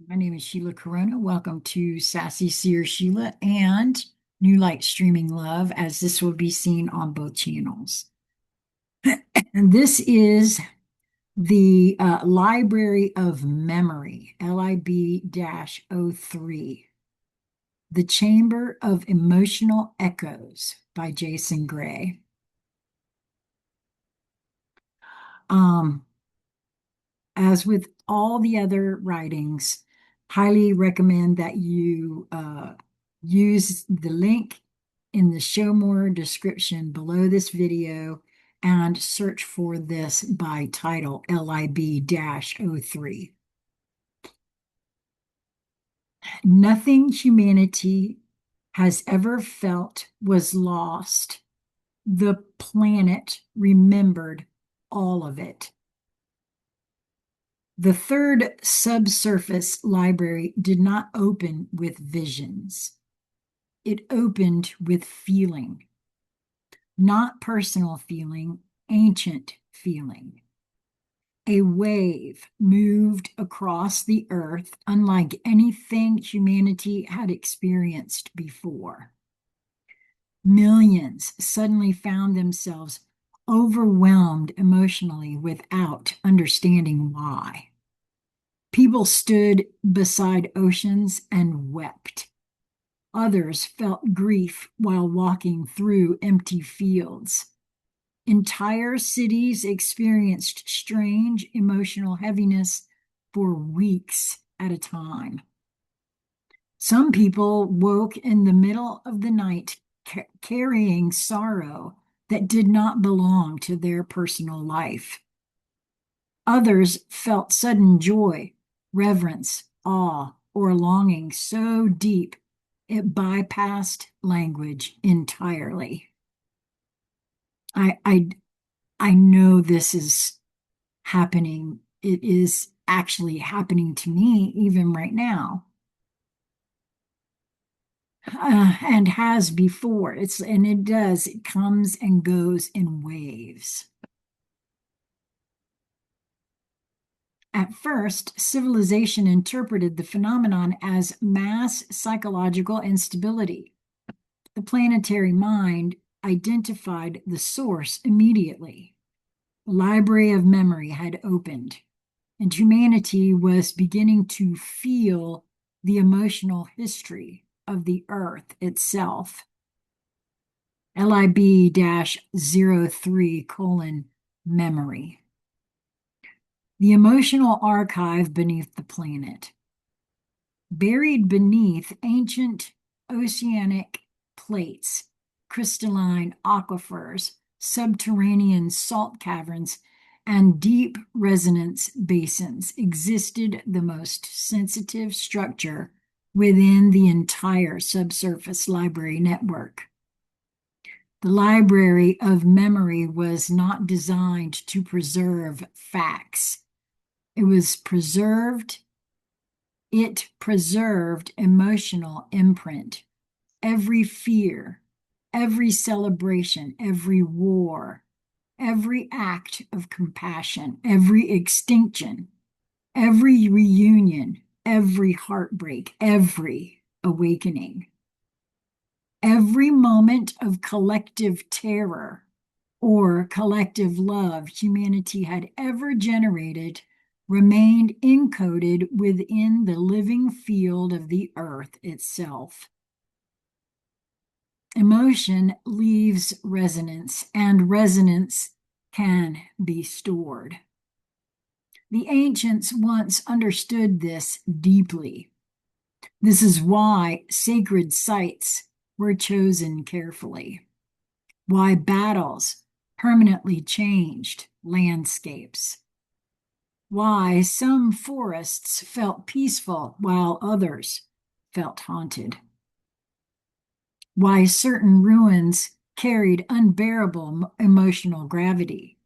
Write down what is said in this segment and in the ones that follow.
My name is Sheila Corona. Welcome to Sassy Seer Sheila and New Light Streaming Love, as this will be seen on both channels. And this is the Library of Memory, LIB-03, The Chamber of Emotional Echoes by Jason Gray. Um, as with all the other writings, highly recommend that you use the link in the show more description below this video and search for this by title LIB-03. Nothing humanity has ever felt was lost. The planet remembered all of it. The third subsurface library did not open with visions. It opened with feeling, not personal feeling, ancient feeling. A wave moved across the earth unlike anything humanity had experienced before. Millions suddenly found themselves overwhelmed emotionally without understanding why. People stood beside oceans and wept. Others felt grief while walking through empty fields. Entire cities experienced strange emotional heaviness for weeks at a time. Some people woke in the middle of the night carrying sorrow that did not belong to their personal life. Others felt sudden joy, reverence, awe, or longing so deep it bypassed language entirely. I know this is happening. It is actually happening to me even right now. And has before. It comes and goes in waves. At first, civilization interpreted the phenomenon as mass psychological instability. The planetary mind identified the source immediately. The library of memory had opened, and humanity was beginning to feel the emotional history of the earth itself. LIB-03 : memory. The emotional archive beneath the planet. Buried beneath ancient oceanic plates, crystalline aquifers, subterranean salt caverns, and deep resonance basins existed the most sensitive structure within the entire subsurface library network. The library of memory was not designed to preserve facts. It preserved emotional imprint. Every fear, every celebration, every war, every act of compassion, every extinction, every reunion, every heartbreak, every awakening, every moment of collective terror or collective love humanity had ever generated remained encoded within the living field of the earth itself. Emotion leaves resonance, and resonance can be stored. The ancients once understood this deeply. This is why sacred sites were chosen carefully, why battles permanently changed landscapes, why some forests felt peaceful while others felt haunted, why certain ruins carried unbearable emotional gravity,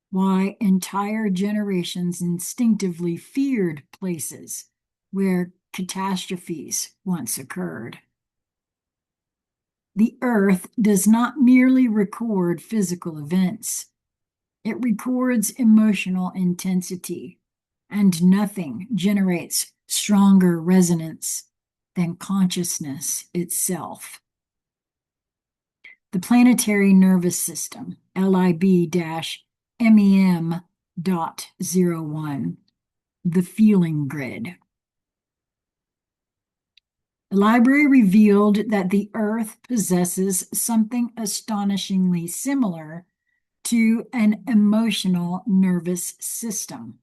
why entire generations instinctively feared places where catastrophes once occurred. The earth does not merely record physical events. It records emotional intensity, and nothing generates stronger resonance than consciousness itself. The planetary nervous system, LIB-MEM.01, the feeling grid. The library revealed that the Earth possesses something astonishingly similar to an emotional nervous system.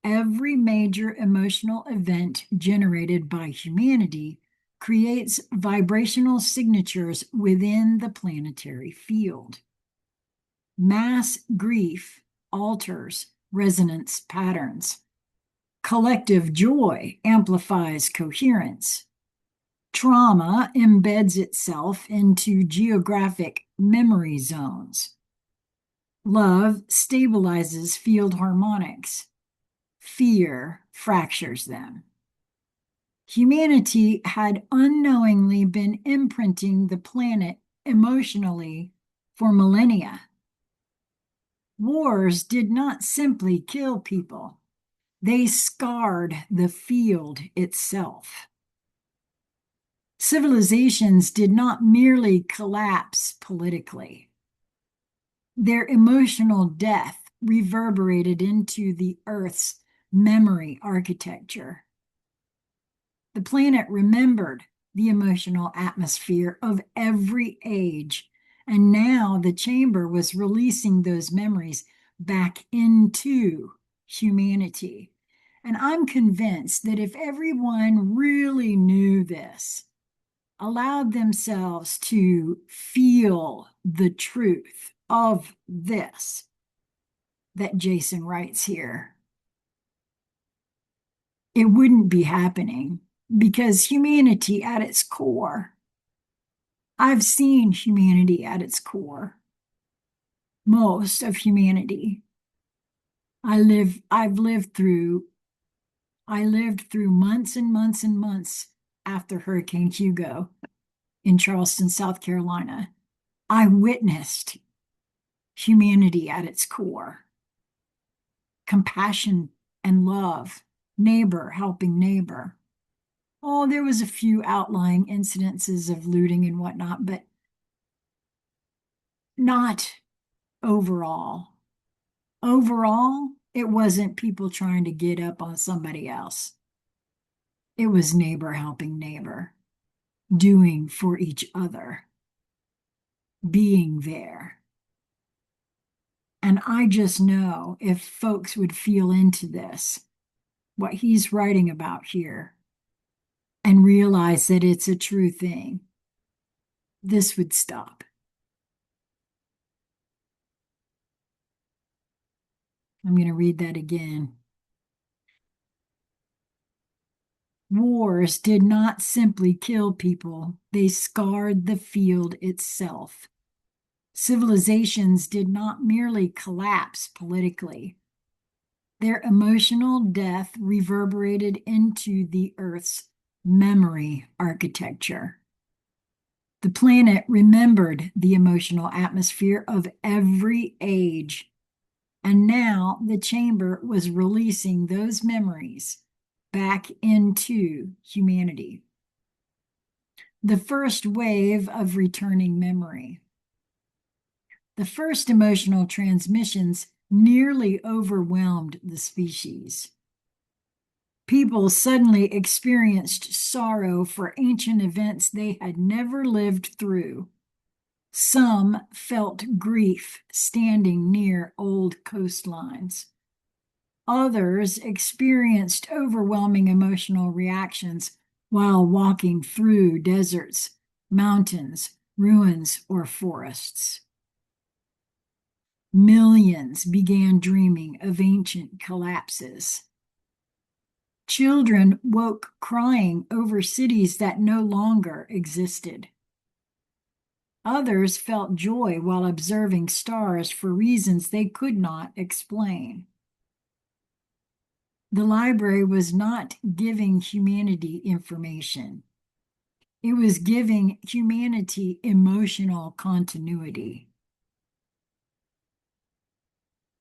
Every major emotional event generated by humanity creates vibrational signatures within the planetary field. Mass grief alters resonance patterns. Collective joy amplifies coherence. Trauma embeds itself into geographic memory zones. Love stabilizes field harmonics. Fear fractures them. Humanity had unknowingly been imprinting the planet emotionally for millennia. Wars did not simply kill people, they scarred the field itself. Civilizations did not merely collapse politically. Their emotional death reverberated into the Earth's memory architecture. The planet remembered the emotional atmosphere of every age, and now the chamber was releasing those memories back into humanity. And I'm convinced that if everyone really knew this, allowed themselves to feel the truth of this that Jason writes here, it wouldn't be happening, because humanity at its core, I've seen humanity at its core, most of humanity. I lived through months and months and months after Hurricane Hugo in Charleston, South Carolina. I witnessed humanity at its core. Compassion and love, neighbor helping neighbor. Oh, there was a few outlying incidences of looting and whatnot, but not overall. Overall, it wasn't people trying to get up on somebody else. It was neighbor helping neighbor, doing for each other, being there. And I just know if folks would feel into this, what he's writing about here, and realize that it's a true thing, this would stop. I'm going to read that again. Wars did not simply kill people, they scarred the field itself. Civilizations did not merely collapse politically. Their emotional death reverberated into the Earth's memory architecture. The planet remembered the emotional atmosphere of every age, and now the chamber was releasing those memories back into humanity. The first wave of returning memory. The first emotional transmissions nearly overwhelmed the species. People suddenly experienced sorrow for ancient events they had never lived through. Some felt grief standing near old coastlines. Others experienced overwhelming emotional reactions while walking through deserts, mountains, ruins, or forests. Millions began dreaming of ancient collapses. Children woke crying over cities that no longer existed. Others felt joy while observing stars for reasons they could not explain. The library was not giving humanity information. It was giving humanity emotional continuity.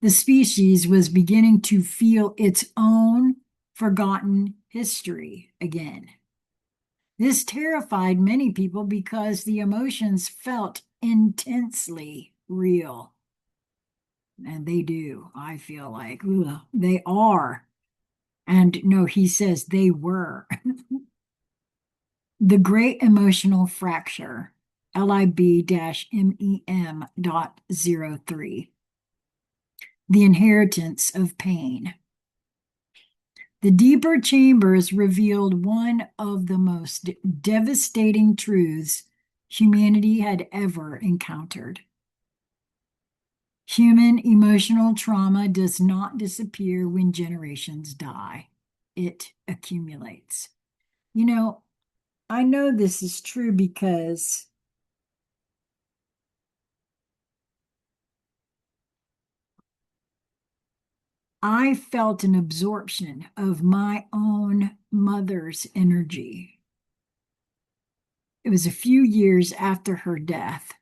The species was beginning to feel its own forgotten history again. This terrified many people because the emotions felt intensely real. And they do, I feel like. Ugh, they are. And no, he says they were. The Great Emotional Fracture, LIB-MEM.03. The Inheritance of Pain. The deeper chambers revealed one of the most devastating truths humanity had ever encountered. Human emotional trauma does not disappear when generations die. It accumulates. You I know this is true because I felt an absorption of my own mother's energy. It was a few years after her death.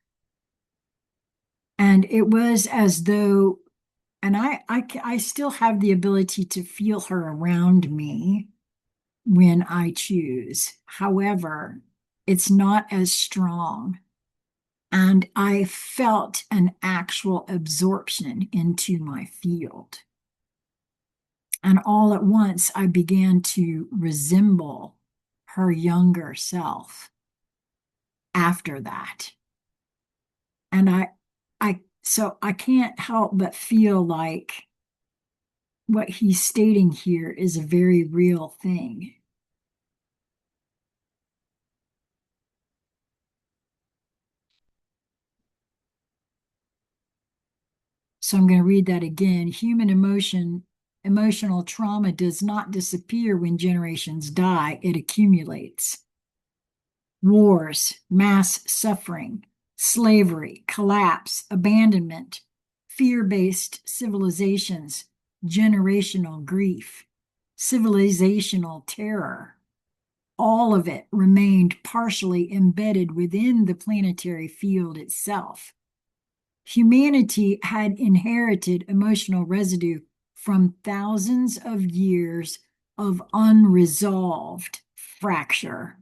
And it was as though, and I still have the ability to feel her around me when I choose. However, it's not as strong. And I felt an actual absorption into my field. And all at once, I began to resemble her younger self after that. And so I can't help but feel like what he's stating here is a very real thing. So I'm going to read that again. Human emotional trauma does not disappear when generations die, it accumulates. Wars, mass suffering, slavery, collapse, abandonment, fear-based civilizations, generational grief, civilizational terror. All of it remained partially embedded within the planetary field itself. Humanity had inherited emotional residue from thousands of years of unresolved fracture.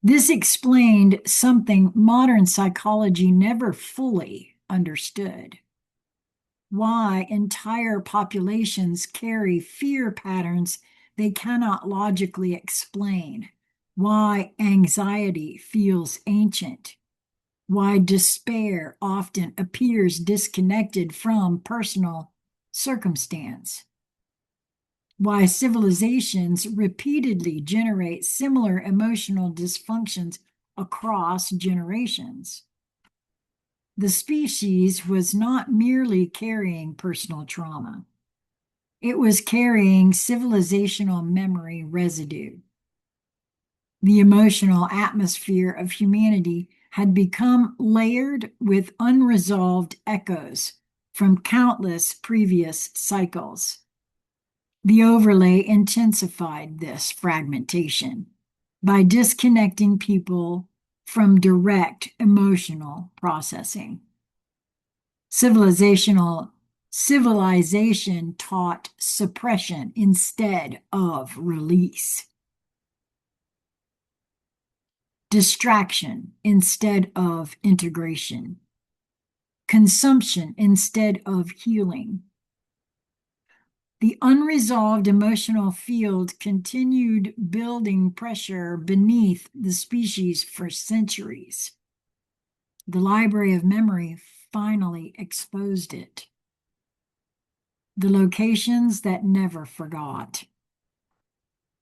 This explained something modern psychology never fully understood: why entire populations carry fear patterns they cannot logically explain, why anxiety feels ancient, why despair often appears disconnected from personal circumstance, why civilizations repeatedly generate similar emotional dysfunctions across generations. The species was not merely carrying personal trauma. It was carrying civilizational memory residue. The emotional atmosphere of humanity had become layered with unresolved echoes from countless previous cycles. The overlay intensified this fragmentation by disconnecting people from direct emotional processing. Civilization taught suppression instead of release. Distraction instead of integration. Consumption instead of healing. The unresolved emotional field continued building pressure beneath the species for centuries. The Library of Memory finally exposed it. The locations that never forgot.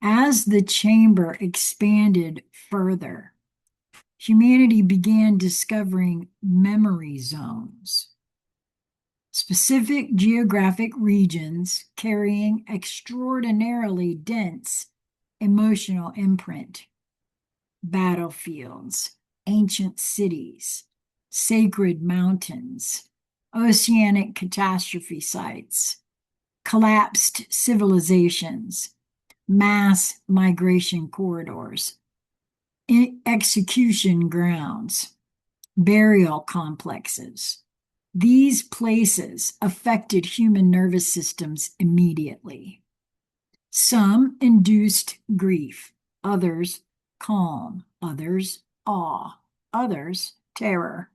As the chamber expanded further, humanity began discovering memory zones. Specific geographic regions carrying extraordinarily dense emotional imprint. Battlefields, ancient cities, sacred mountains, oceanic catastrophe sites, collapsed civilizations, mass migration corridors, execution grounds, burial complexes. These places affected human nervous systems immediately. Some induced grief, others calm, others awe, others terror.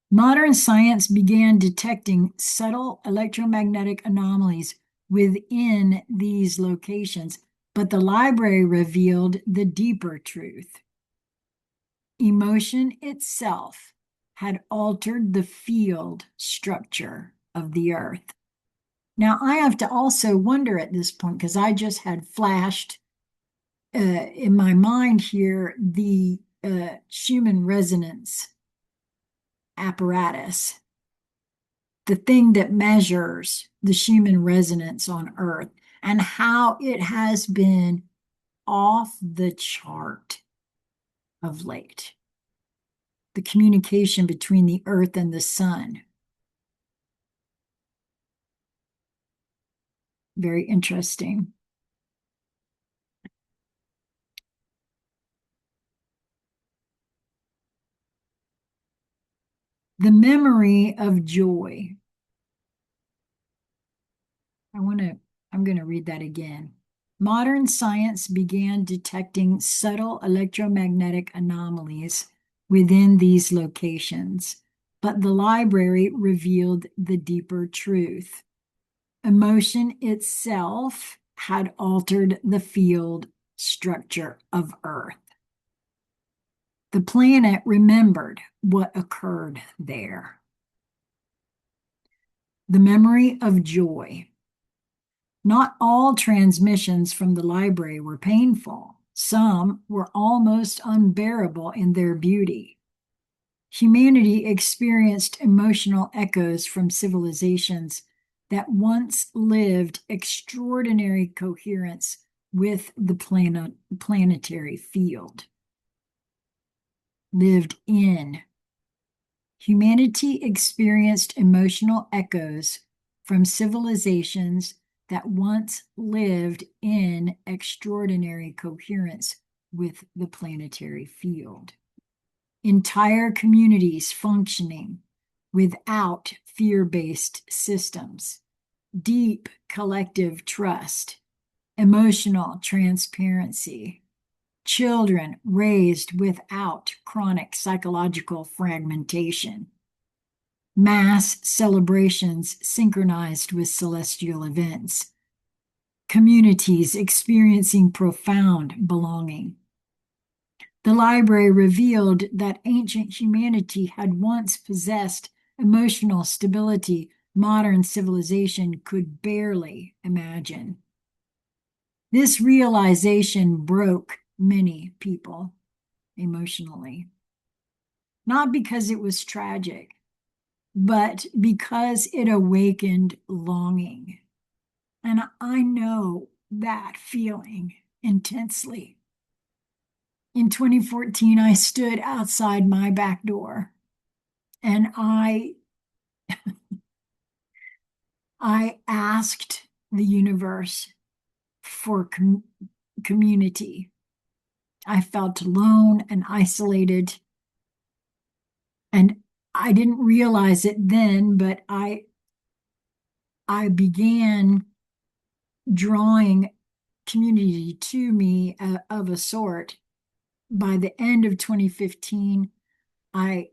Modern science began detecting subtle electromagnetic anomalies within these locations, but the library revealed the deeper truth. Emotion itself had altered the field structure of the earth. Now, I have to also wonder at this point, because I just had flashed in my mind here the Schumann resonance apparatus, the thing that measures the Schumann resonance on Earth, and how it has been off the chart of late. The communication between the Earth and the sun. Very interesting. The memory of joy. I'm going to read that again. Modern science began detecting subtle electromagnetic anomalies within these locations, but the library revealed the deeper truth. Emotion itself had altered the field structure of Earth. The planet remembered what occurred there. The memory of joy. Not all transmissions from the library were painful. Some were almost unbearable in their beauty. Humanity experienced emotional echoes from civilizations that once lived extraordinary coherence with the planetary field. Lived in. Humanity experienced emotional echoes from civilizations that once lived in extraordinary coherence with the planetary field. Entire communities functioning without fear-based systems, deep collective trust, emotional transparency, children raised without chronic psychological fragmentation, mass celebrations synchronized with celestial events, communities experiencing profound belonging. The library revealed that ancient humanity had once possessed emotional stability modern civilization could barely imagine. This realization broke many people emotionally, not because it was tragic, but because it awakened longing. And I know that feeling intensely. In 2014, I stood outside my back door and I asked the universe for community. I felt alone and isolated, and I didn't realize it then, but I began drawing community to me of a sort. By the end of 2015, I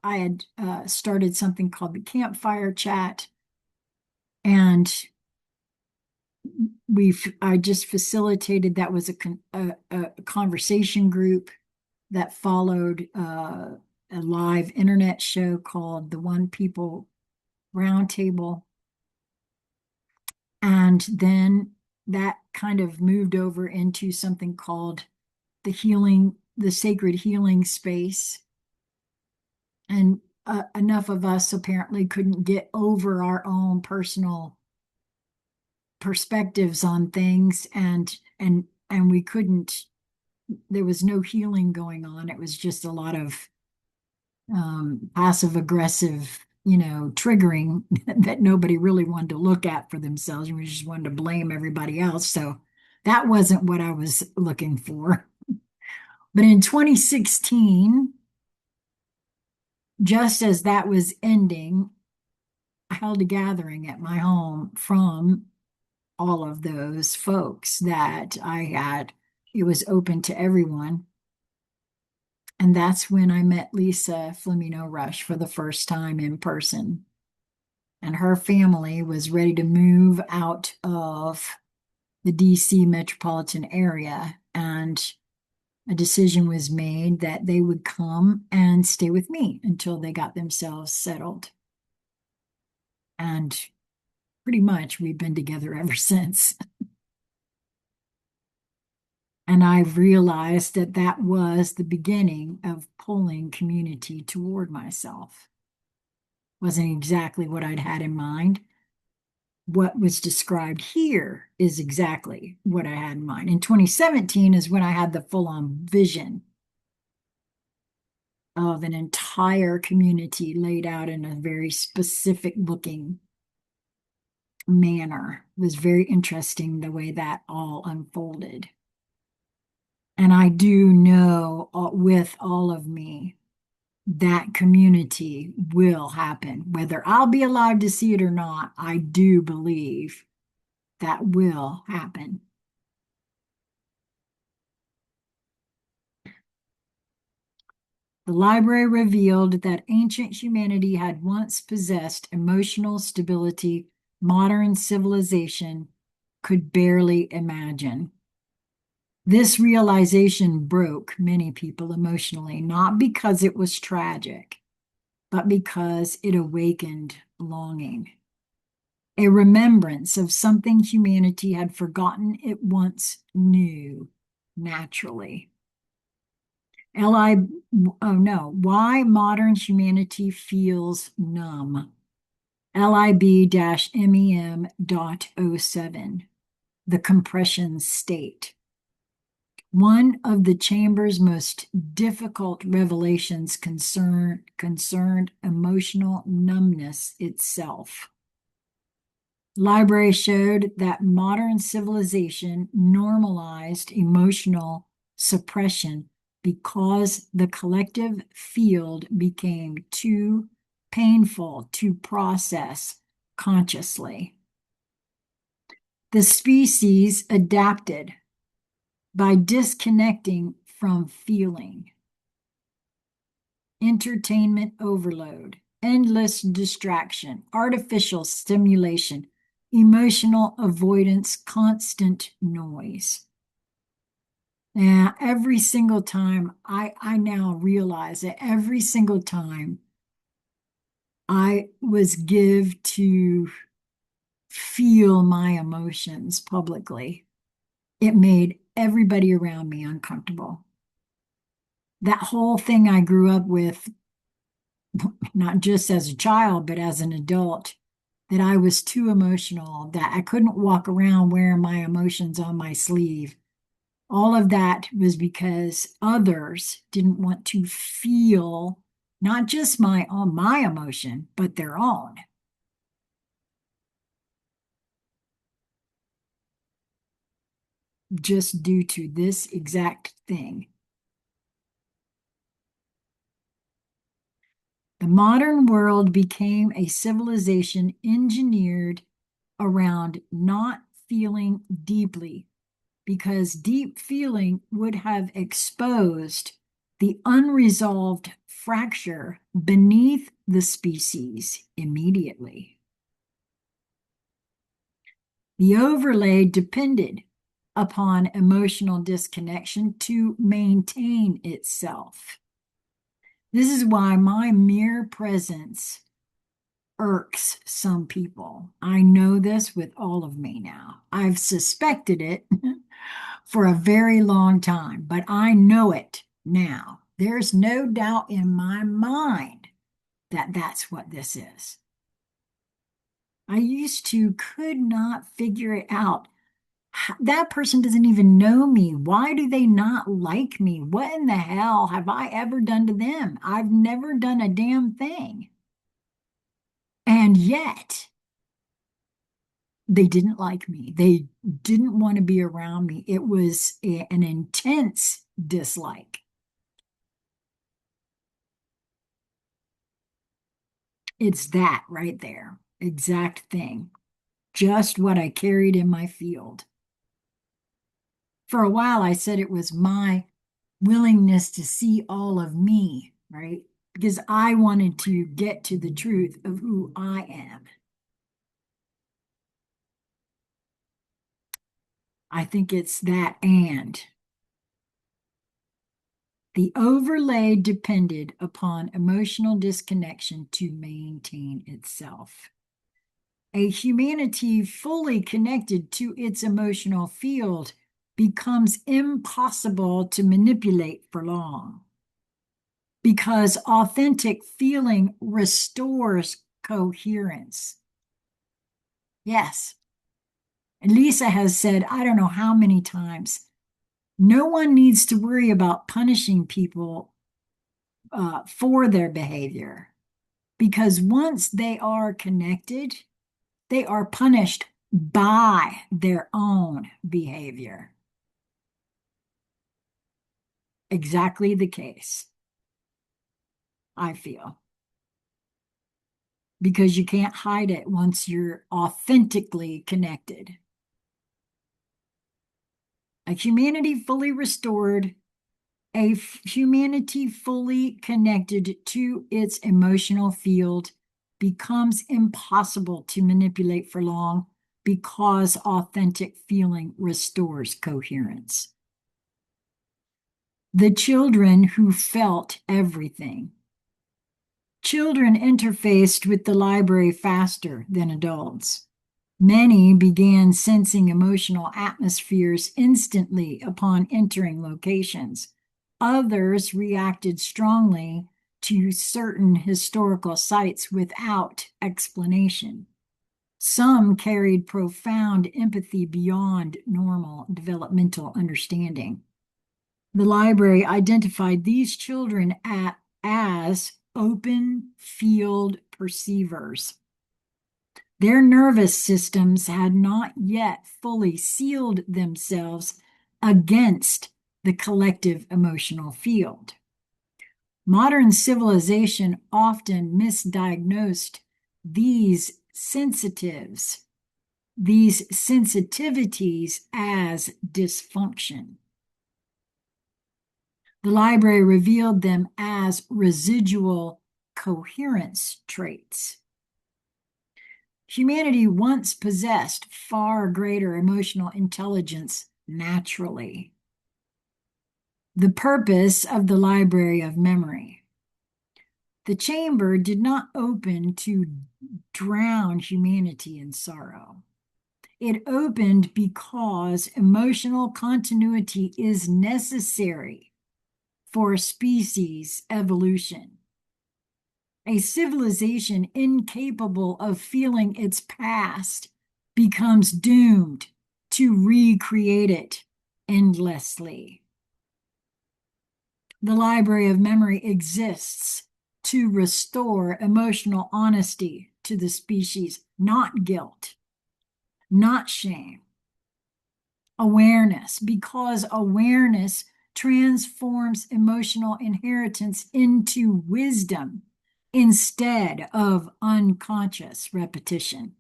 had started something called the Campfire Chat, and I just facilitated. That was a conversation group that followed a live internet show called the One People Roundtable. And then that kind of moved over into something called the Sacred Healing Space. And enough of us apparently couldn't get over our own personal perspectives on things, and we couldn't. There was no healing going on. It was just a lot of passive aggressive, triggering that nobody really wanted to look at for themselves. We just wanted to blame everybody else. So that wasn't what I was looking for. But in 2016, just as that was ending, I held a gathering at my home from all of those folks that I had. It was open to everyone. And that's when I met Lisa Flamino Rush for the first time in person. And her family was ready to move out of the DC metropolitan area. And a decision was made that they would come and stay with me until they got themselves settled. And pretty much we've been together ever since. And I've realized that that was the beginning of pulling community toward myself. Wasn't exactly what I'd had in mind. What was described here is exactly what I had in mind. In 2017 is when I had the full-on vision of an entire community laid out in a very specific looking manner. It was very interesting the way that all unfolded. And I do know with all of me that community will happen. Whether I'll be alive to see it or not, I do believe that will happen. The library revealed that ancient humanity had once possessed emotional stability modern civilization could barely imagine. This realization broke many people emotionally, not because it was tragic, but because it awakened longing, a remembrance of something humanity had forgotten it once knew naturally. Why modern humanity feels numb. LIB-MEM.07, the compression state. One of the chamber's most difficult revelations concerned emotional numbness itself. Library showed that modern civilization normalized emotional suppression because the collective field became too painful to process consciously. The species adapted by disconnecting from feeling. Entertainment overload, endless distraction, artificial stimulation, emotional avoidance, constant noise. Now, every single time, I now realize that every single time I was given to feel my emotions publicly, it made everybody around me uncomfortable. That whole thing I grew up with, not just as a child, but as an adult, that I was too emotional, that I couldn't walk around wearing my emotions on my sleeve. All of that was because others didn't want to feel not just my emotion, but their own. Just due to this exact thing. The modern world became a civilization engineered around not feeling deeply, because deep feeling would have exposed the unresolved fracture beneath the species immediately. The overlay depended upon emotional disconnection to maintain itself. This is why my mere presence irks some people. I know this with all of me now. I've suspected it for a very long time, but I know it now. There's no doubt in my mind that that's what this is. I used to could not figure it out. That person doesn't even know me. Why do they not like me? What in the hell have I ever done to them? I've never done a damn thing. And yet, they didn't like me. They didn't want to be around me. It was an intense dislike. It's that right there, exact thing. just what I carried in my field. For a while, I said it was my willingness to see all of me, right? Because I wanted to get to the truth of who I am. I think it's that and. The overlay depended upon emotional disconnection to maintain itself. A humanity fully connected to its emotional field becomes impossible to manipulate for long because authentic feeling restores coherence. Yes. And Lisa has said, I don't know how many times, no one needs to worry about punishing people for their behavior because once they are connected, they are punished by their own behavior. Exactly the case, I feel. Because you can't hide it once you're authentically connected. A humanity fully restored, a humanity fully connected to its emotional field becomes impossible to manipulate for long because authentic feeling restores coherence. The children who felt everything. Children interfaced with the library faster than adults. Many began sensing emotional atmospheres instantly upon entering locations. Others reacted strongly to certain historical sites without explanation. Some carried profound empathy beyond normal developmental understanding. The library identified these children as open field perceivers. Their nervous systems had not yet fully sealed themselves against the collective emotional field. Modern civilization often misdiagnosed these sensitivities as dysfunction. The library revealed them as residual coherence traits. Humanity once possessed far greater emotional intelligence naturally. The purpose of the Library of Memory. The chamber did not open to drown humanity in sorrow. It opened because emotional continuity is necessary for species evolution. A civilization incapable of feeling its past becomes doomed to recreate it endlessly. The Library of Memory exists to restore emotional honesty to the species, not guilt, not shame. Awareness, because awareness transforms emotional inheritance into wisdom instead of unconscious repetition.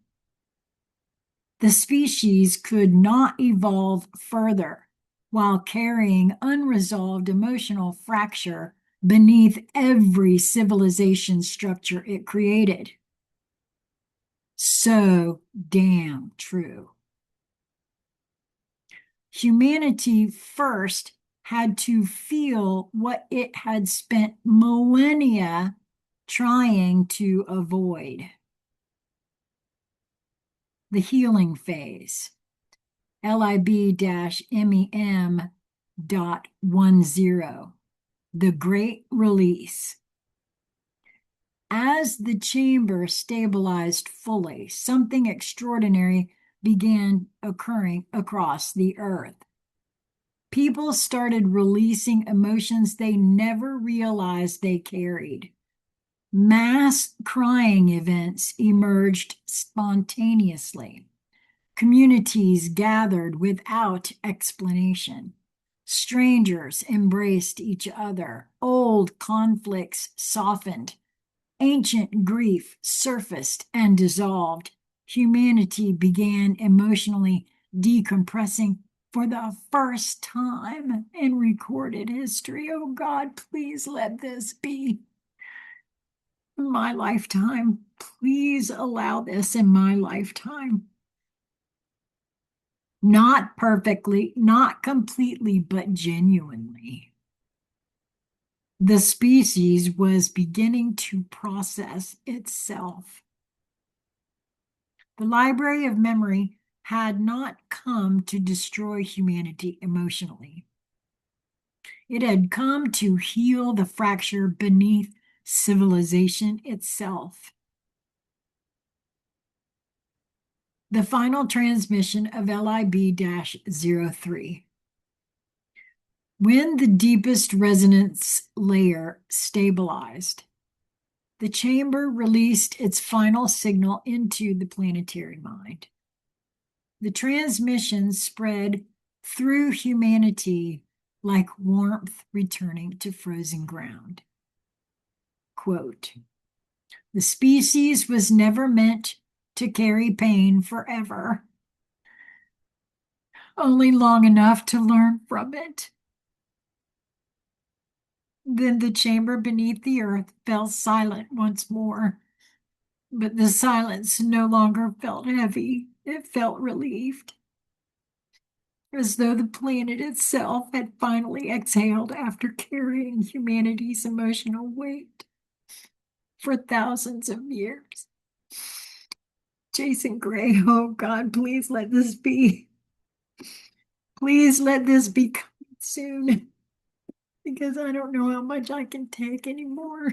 The species could not evolve further while carrying unresolved emotional fracture beneath every civilization structure it created. So damn true. Humanity first had to feel what it had spent millennia trying to avoid. The healing phase, LIB-MEM.10, the Great Release. As the chamber stabilized fully, something extraordinary began occurring across the earth. People started releasing emotions they never realized they carried. Mass crying events emerged spontaneously. Communities gathered without explanation. Strangers embraced each other. Old conflicts softened. Ancient grief surfaced and dissolved. humanity began emotionally decompressing for the first time in recorded history. Oh God, please let this be my lifetime. Please allow this in my lifetime. Not perfectly, not completely, but genuinely. The species was beginning to process itself. The library of memory had not come to destroy humanity emotionally. It had come to heal the fracture beneath civilization itself. The final transmission of LIB-03. When the deepest resonance layer stabilized, the chamber released its final signal into the planetary mind. The transmission spread through humanity like warmth returning to frozen ground. Quote, the species was never meant to carry pain forever, only long enough to learn from it. Then the chamber beneath the earth fell silent once more, but the silence no longer felt heavy. It felt relieved, as though the planet itself had finally exhaled after carrying humanity's emotional weight for thousands of years. Jason Gray, oh God, please let this be. Please let this be coming soon, because I don't know how much I can take anymore,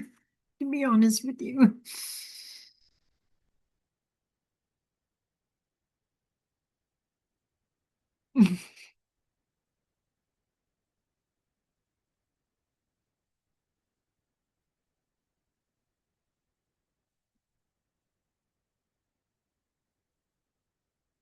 to be honest with you.